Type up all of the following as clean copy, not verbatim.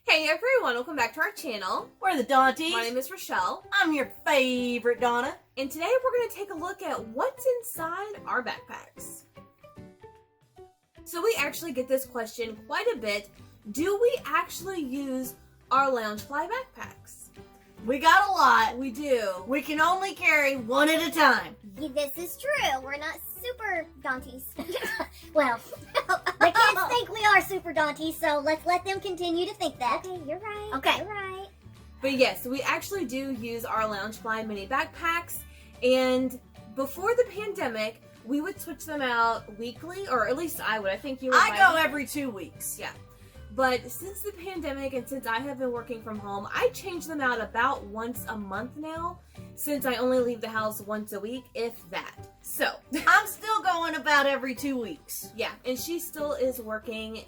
Hey everyone, welcome back to our channel. We're the Dawnties. My name is Rochelle. I'm your favorite Donna. And today we're going to take a look at what's inside our backpacks. So we actually get this question quite a bit. Do we actually use our Loungefly backpacks? We got a lot. We do. We can only carry one at a time. This is true. We're not super Dawnties. Well, the kids think we are super Dawnties, so let's let them continue to think that. Okay, you're right. Okay. You're right. But yes, we actually do use our Loungefly mini backpacks. And before the pandemic, we would switch them out weekly, or at least I would. I think you would. I go every 2 weeks. Yeah. But since the pandemic and since I have been working from home, I change them out about once a month now, since I only leave the house once a week, if that. So I'm still going about every 2 weeks. Yeah, and she still is working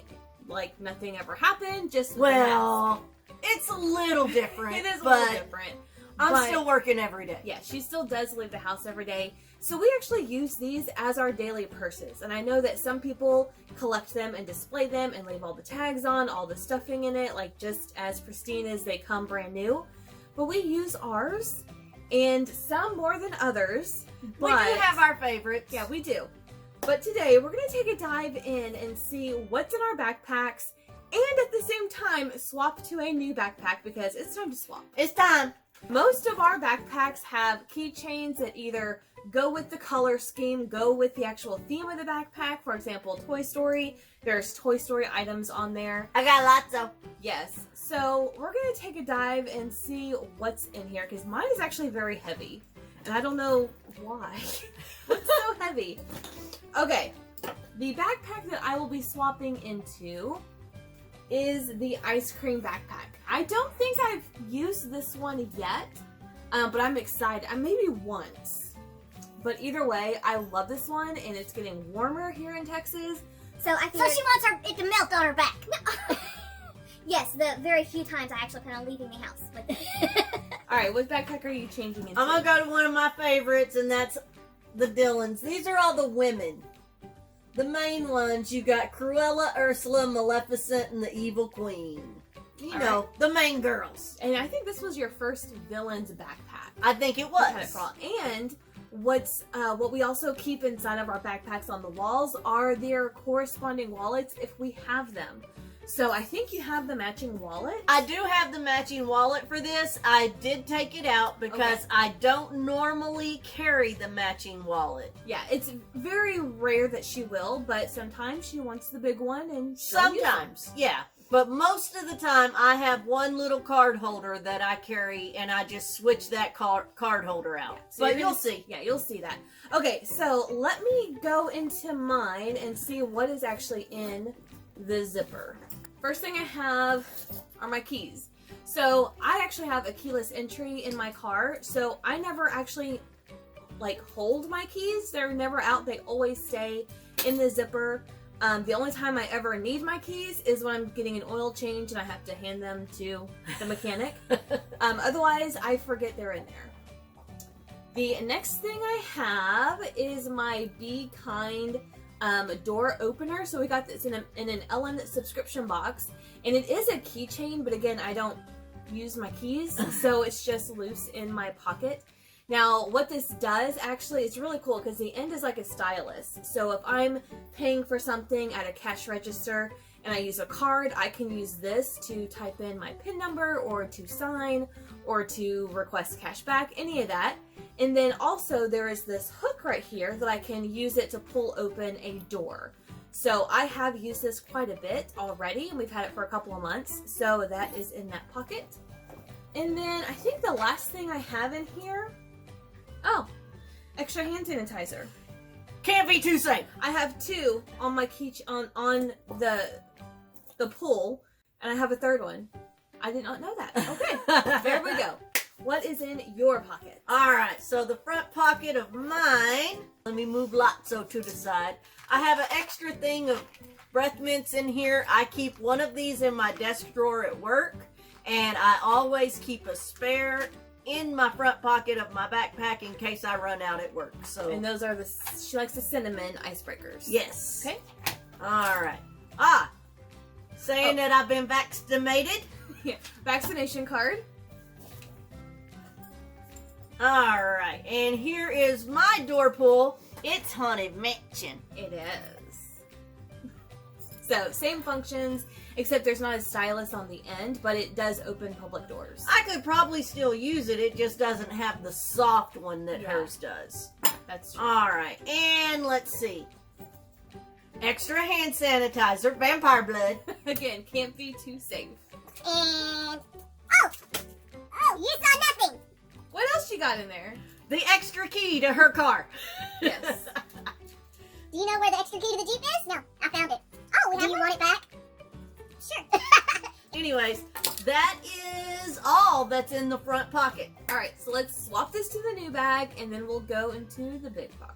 like nothing ever happened, just with Well, it's a little different. it is a but little different. I'm But still working every day. yeah, she still does leave the house every day. So we actually use these as our daily purses. And I know that some people collect them and display them and leave all the tags on, all the stuffing in it, like just as pristine as they come brand new. But we use ours, and some more than others. We do have our favorites. Yeah, we do. But today we're going to take a dive in and see what's in our backpacks, and at the same time swap to a new backpack because it's time to swap. It's time. Most of our backpacks have keychains that either go with the color scheme, go with the actual theme of the backpack. For example, Toy Story. There's Toy Story items on there. I got lots of. Yes. So we're going to take a dive and see what's in here because mine is actually very heavy. And I don't know why. It's so heavy. Okay. The backpack that I will be swapping into is the ice cream backpack. I don't think I've used this one yet, but I'm excited. Maybe once. But either way, I love this one, and it's getting warmer here in Texas. So she wants it to melt on her back. No. Yes, the very few times I actually plan on leaving the house with it. Alright, what backpack are you changing into? I'm going to go to one of my favorites, and that's the Dylans. These are all the women. The main ones, you got Cruella, Ursula, Maleficent, and the Evil Queen. You know, the main girls. And I think this was your first villain's backpack. I think it was. And what we also keep inside of our backpacks on the walls are their corresponding wallets if we have them. So I think you have the matching wallet. I do have the matching wallet for this. I did take it out because I don't normally carry the matching wallet. Yeah, it's very rare that she will, but sometimes she wants the big one and sometimes, yeah. But most of the time, I have one little card holder that I carry, and I just switch that card holder out. Yeah, so but you'll see. Yeah, you'll see that. Okay, so let me go into mine and see what is actually in the zipper. First thing I have are my keys. So I actually have a keyless entry in my car, so I never actually hold my keys. They're never out. They always stay in the zipper. The only time I ever need my keys is when I'm getting an oil change and I have to hand them to the mechanic. Otherwise, I forget they're in there. The next thing I have is my Be Kind door opener. So we got this in an Ellen subscription box. And it is a keychain, but again, I don't use my keys, so it's just loose in my pocket. Now, what this does, actually, it's really cool because the end is like a stylus. So if I'm paying for something at a cash register and I use a card, I can use this to type in my PIN number or to sign or to request cash back, any of that. And then also there is this hook right here that I can use it to pull open a door. So I have used this quite a bit already, and we've had it for a couple of months. So that is in that pocket. And then I think the last thing I have in here, extra hand sanitizer. Can't be too safe. I have two on my on the pull, and I have a third one. I did not know that. Okay, there we go. What is in your pocket? All right, so the front pocket of mine, let me move Lotso to the side. I have an extra thing of breath mints in here. I keep one of these in my desk drawer at work, and I always keep a spare in my front pocket of my backpack in case I run out at work. So, and those are she likes the cinnamon icebreakers. Yes. Okay. All right. saying that I've been vaccinated. Yeah. Vaccination card. Alright, and here is my door pull. It's Haunted Mansion. It is. So, same functions, except there's not a stylus on the end, but it does open public doors. I could probably still use it, it just doesn't have the soft one that hers does. That's true. Alright, and let's see. Extra hand sanitizer, vampire blood. Again, can't be too safe. And you saw nothing. What else you got in there? The extra key to her car. Yes. Do you know where the extra key to the Jeep is? No, I found it. Oh, do you want it back? Sure. Anyways, that is all that's in the front pocket. Alright, so let's swap this to the new bag, and then we'll go into the big pocket.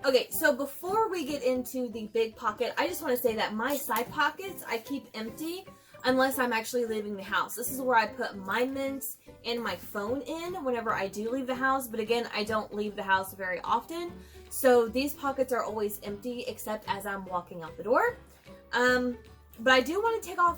Okay, so before we get into the big pocket, I just want to say that my side pockets I keep empty unless I'm actually leaving the house. This is where I put my mints and my phone in whenever I do leave the house, but again, I don't leave the house very often. So these pockets are always empty except as I'm walking out the door. But I do want to take off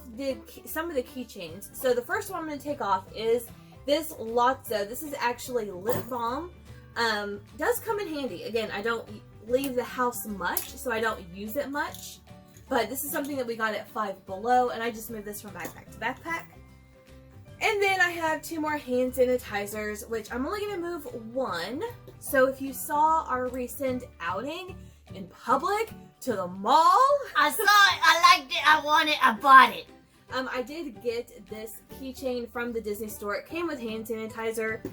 some of the keychains. So the first one I'm going to take off is this Lotso. This is actually lip balm. Does come in handy. Again, I don't leave the house much, so I don't use it much. But this is something that we got at Five Below, and I just moved this from backpack to backpack. And then I have 2 more hand sanitizers, which I'm only going to move 1. So if you saw our recent outing in public to the mall, I saw it, I liked it, I want it, I bought it. I did get this keychain from the Disney store. It came with hand sanitizer,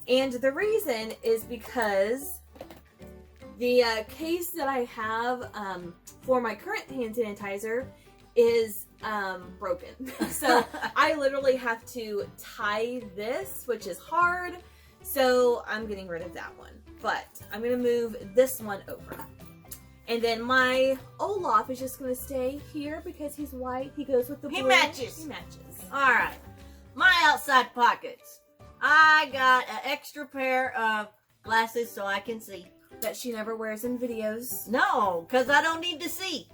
and the reason is because the case that I have for my current hand sanitizer is broken. So I literally have to tie this, which is hard. So I'm getting rid of that one. But I'm going to move this one over. And then my Olaf is just going to stay here because he's white. He goes with the blue. He matches. He matches. Alright, my outside pockets. I got an extra pair of glasses so I can see. That she never wears in videos. No, because I don't need to see.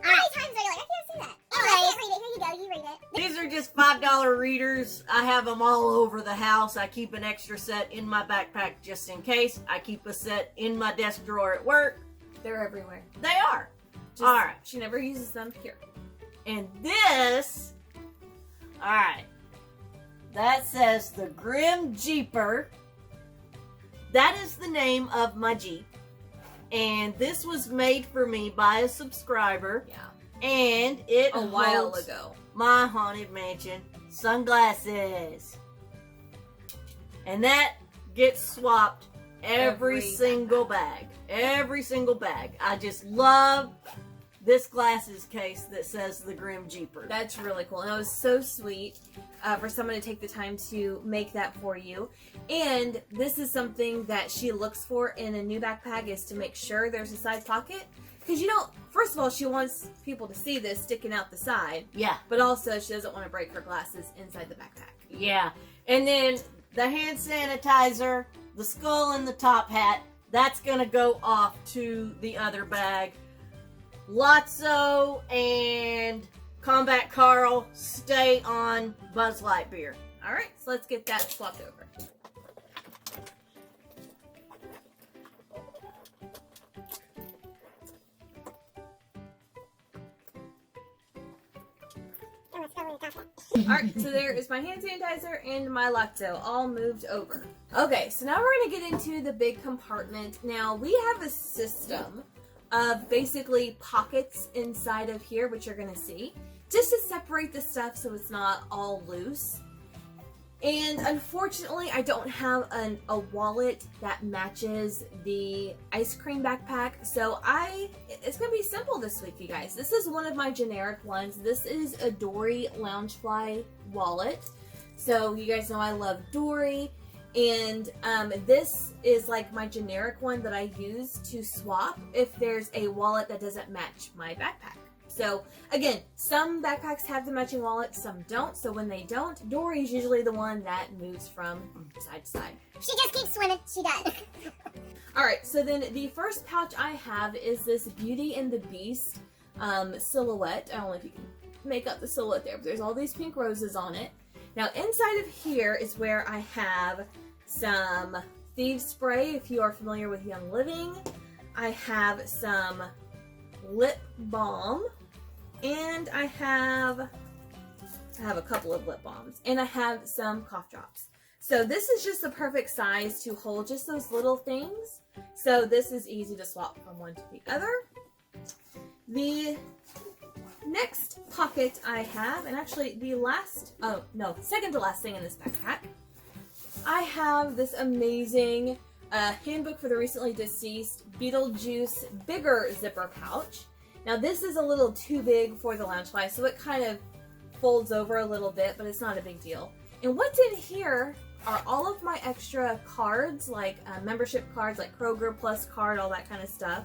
How many times are you like, I can't see that? I can't read it. Here you go. You read it. These are just $5 readers. I have them all over the house. I keep an extra set in my backpack just in case. I keep a set in my desk drawer at work. They're everywhere. They are. Just, Alright. She never uses them. Here. And this, alright, that says the Grim Jeeper. That is the name of my Jeep. And this was made for me by a subscriber. Yeah. And it A while holds ago. my Haunted Mansion sunglasses. And that gets swapped every single bag. Every single bag. I just love this glasses case that says the Grim Jeeper. That's really cool. And it was so sweet for someone to take the time to make that for you. And this is something that she looks for in a new backpack, is to make sure there's a side pocket. Because, you know, first of all, she wants people to see this sticking out the side. Yeah. But also, she doesn't want to break her glasses inside the backpack. Yeah. And then the hand sanitizer, the skull and the top hat, that's going to go off to the other bag. Lotso and Combat Carl stay on Buzz Lightyear. Alright, so let's get that swapped over. Alright, so there is my hand sanitizer and my Lotso all moved over. Okay, so now we're going to get into the big compartment. Now, we have a system of basically pockets inside of here, which you're going to see, just to separate the stuff so it's not all loose. And unfortunately, I don't have a wallet that matches the ice cream backpack, so it's going to be simple this week, you guys. This is one of my generic ones. This is a Dory Loungefly wallet. So you guys know I love Dory, and this is like my generic one that I use to swap if there's a wallet that doesn't match my backpack. So again, some backpacks have the matching wallet, some don't. So when they don't, Dory's usually the one that moves from side to side. She just keeps swimming. She does. Alright, so then the first pouch I have is this Beauty and the Beast silhouette. I don't know if you can make out the silhouette there, but there's all these pink roses on it. Now inside of here is where I have some Thieves Spray, if you are familiar with Young Living. I have some lip balm, and I have a couple of lip balms, and I have some cough drops. So this is just the perfect size to hold just those little things. So this is easy to swap from one to the other. The next pocket I have, and actually the second to last thing in this backpack, I have this amazing handbook for the recently deceased Beetlejuice bigger zipper pouch. Now this is a little too big for the Loungefly, so it kind of folds over a little bit, but it's not a big deal. And what's in here are all of my extra cards, like membership cards, like Kroger Plus card, all that kind of stuff.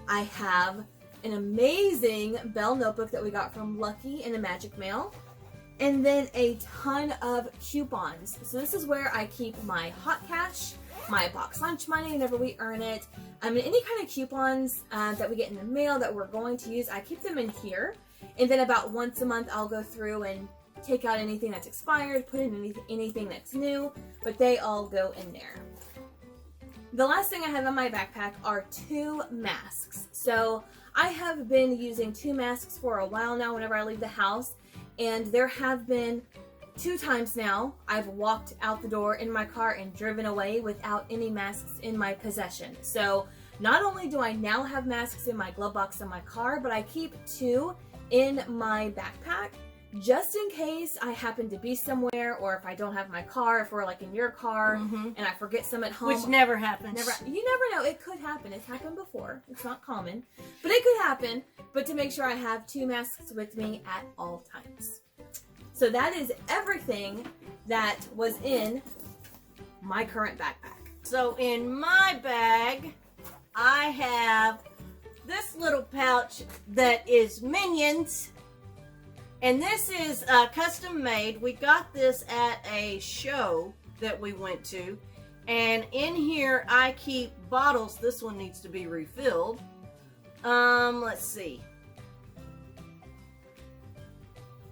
I have an amazing Belle notebook that we got from Lucky in a Magic Mail. And then a ton of coupons. So this is where I keep my hot cash, my box lunch money whenever we earn it. I mean, any kind of coupons that we get in the mail that we're going to use, I keep them in here. And then about once a month, I'll go through and take out anything that's expired, put in anything that's new, but they all go in there. The last thing I have in my backpack are 2 masks. So I have been using 2 masks for a while now whenever I leave the house. And there have been 2 times now I've walked out the door in my car and driven away without any masks in my possession. So not only do I now have masks in my glove box in my car, but I keep 2 in my backpack just in case I happen to be somewhere, or if I don't have my car, if we're like in your car and I forget some at home. Which never happens. You never know. It could happen. It's happened before. It's not common, but it could happen. But to make sure I have 2 masks with me at all times. So that is everything that was in my current backpack. So in my bag, I have this little pouch that is Minions. And this is custom made. We got this at a show that we went to. And in here, I keep bottles. This one needs to be refilled. Let's see.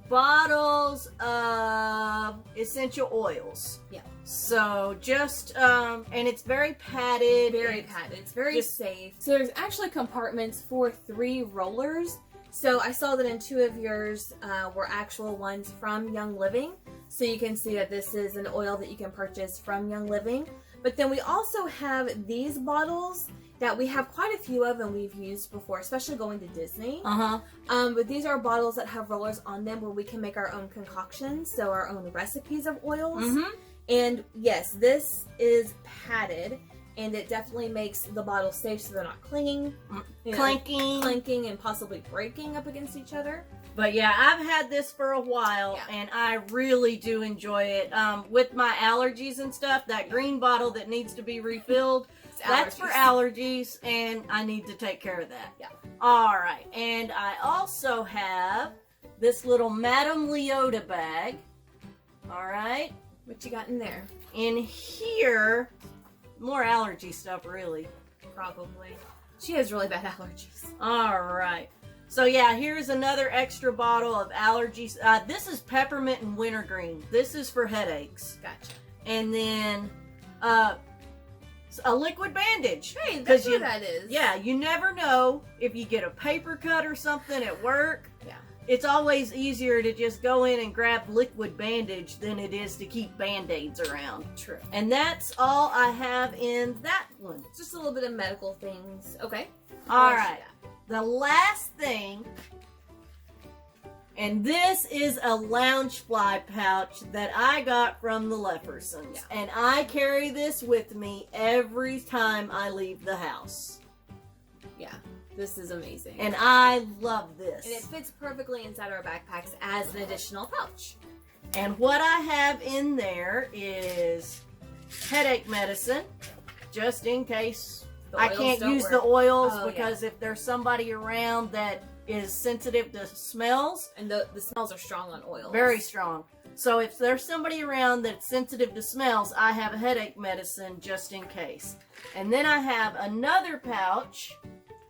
Bottles of essential oils. Yeah. So just, and it's very padded. Very padded. It's very safe. So there's actually compartments for 3 rollers. So I saw that in 2 of yours were actual ones from Young Living. So you can see that this is an oil that you can purchase from Young Living. But then we also have these bottles that we have quite a few of and we've used before, especially going to Disney. But these are bottles that have rollers on them where we can make our own concoctions, so our own recipes of oils. And yes, this is padded. And it definitely makes the bottles safe so they're not clanking, and possibly breaking up against each other. But yeah, I've had this for a while, and I really do enjoy it. With my allergies and stuff, that green bottle that needs to be refilled, that's for allergies, and I need to take care of that. Yeah. All right, and I also have this little Madame Leota bag. All right. What you got in there? In here... more allergy stuff, really. Probably. She has really bad allergies. Alright. So yeah, here's another extra bottle of allergies. This is peppermint and wintergreen. This is for headaches. Gotcha. And then a liquid bandage. Hey, that's what that is. Yeah, you never know if you get a paper cut or something at work. Yeah. It's always easier to just go in and grab liquid bandage than it is to keep Band-Aids around. True. And that's all I have in that one. Just a little bit of medical things. Okay. All right. The last thing, and this is a Loungefly pouch that I got from the Leffersons. Yeah. And I carry this with me every time I leave the house. Yeah. This is amazing. And I love this. And it fits perfectly inside our backpacks as an additional pouch. And what I have in there is headache medicine, just in case I can't use the oils, because if there's somebody around that is sensitive to smells. And the smells are strong on oils. Very strong. So if there's somebody around that's sensitive to smells, I have a headache medicine just in case. And then I have another pouch.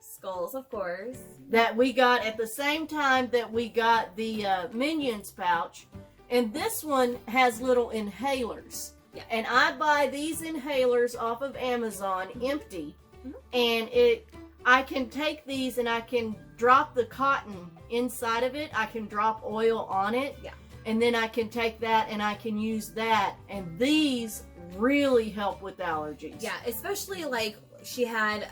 Skulls, of course. That we got at the same time that we got the Minions pouch. And this one has little inhalers. Yeah. And I buy these inhalers off of Amazon empty. Mhm. And I can take these and I can drop the cotton inside of it. I can drop oil on it. Yeah. And then I can take that and I can use that. And these really help with allergies. Yeah, especially like she had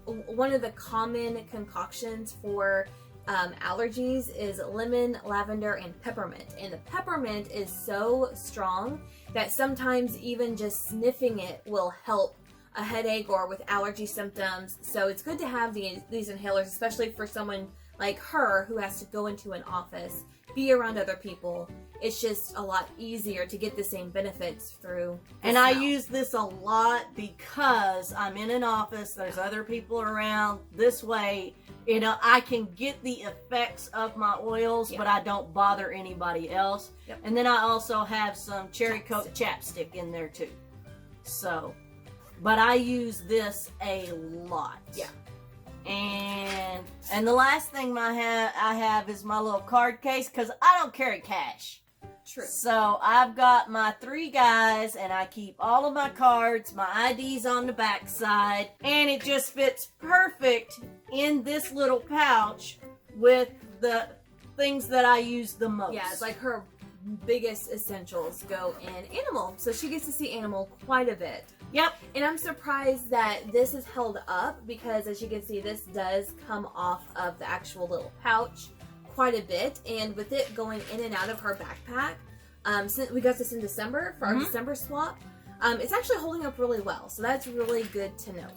one of the common concoctions for allergies is lemon, lavender, and peppermint. And the peppermint is so strong that sometimes even just sniffing it will help a headache or with allergy symptoms. So it's good to have these inhalers, especially for someone like her who has to go into an office, be around other people. It's just a lot easier to get the same benefits through the And I smell. use this a lot because I'm in an office, there's other people around. This way, I can get the effects of my oils, but I don't bother anybody else. Yep. And then I also have some Cherry Coke chapstick in there too. So, but I use this a lot. Yeah. And the last thing I have is my little card case because I don't carry cash. True. So I've got my 3 guys and I keep all of my cards, my IDs on the back side, and it just fits perfect in this little pouch with the things that I use the most. Yeah, it's like her biggest essentials go in animal. So she gets to see animal quite a bit. Yep. And I'm surprised that this is held up because as you can see, this does come off of the actual little pouch quite a bit. And with it going in and out of her backpack, since we got this in December for our December swap, it's actually holding up really well. So that's really good to note.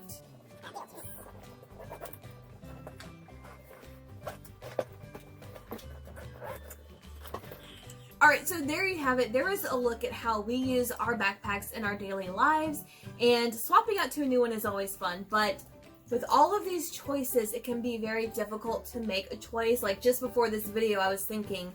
Alright, so there you have it. There is a look at how we use our backpacks in our daily lives, and swapping out to a new one is always fun, but with all of these choices, it can be very difficult to make a choice. Like just before this video, I was thinking,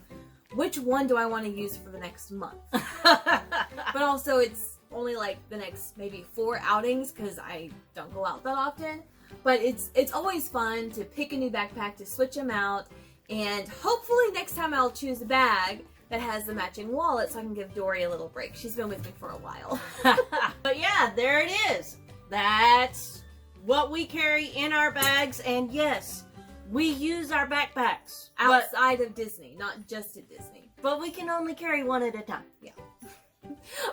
which one do I want to use for the next month? But also, it's only like the next maybe 4 outings because I don't go out that often. But it's always fun to pick a new backpack, to switch them out, and hopefully next time I'll choose a bag that has the matching wallet so I can give Dory a little break. She's been with me for a while. But yeah, there it is. That's what we carry in our bags, and yes, we use our backpacks. Outside of Disney, not just at Disney. But we can only carry one at a time. Yeah.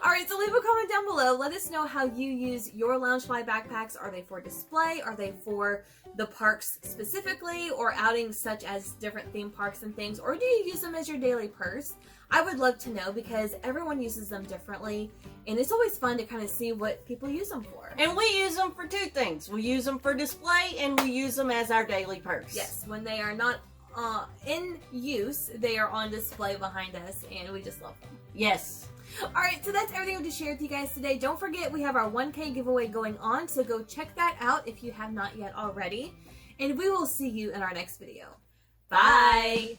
Alright, so leave a comment down below. Let us know how you use your Loungefly backpacks. Are they for display? Are they for the parks specifically? Or outings such as different theme parks and things? Or do you use them as your daily purse? I would love to know because everyone uses them differently. And it's always fun to kind of see what people use them for. And we use them for 2 things. We use them for display and we use them as our daily purse. Yes, when they are not in use, they are on display behind us and we just love them. Yes. Alright, so that's everything I wanted to share with you guys today. Don't forget, we have our 1K giveaway going on, so go check that out if you have not yet already. And we will see you in our next video. Bye!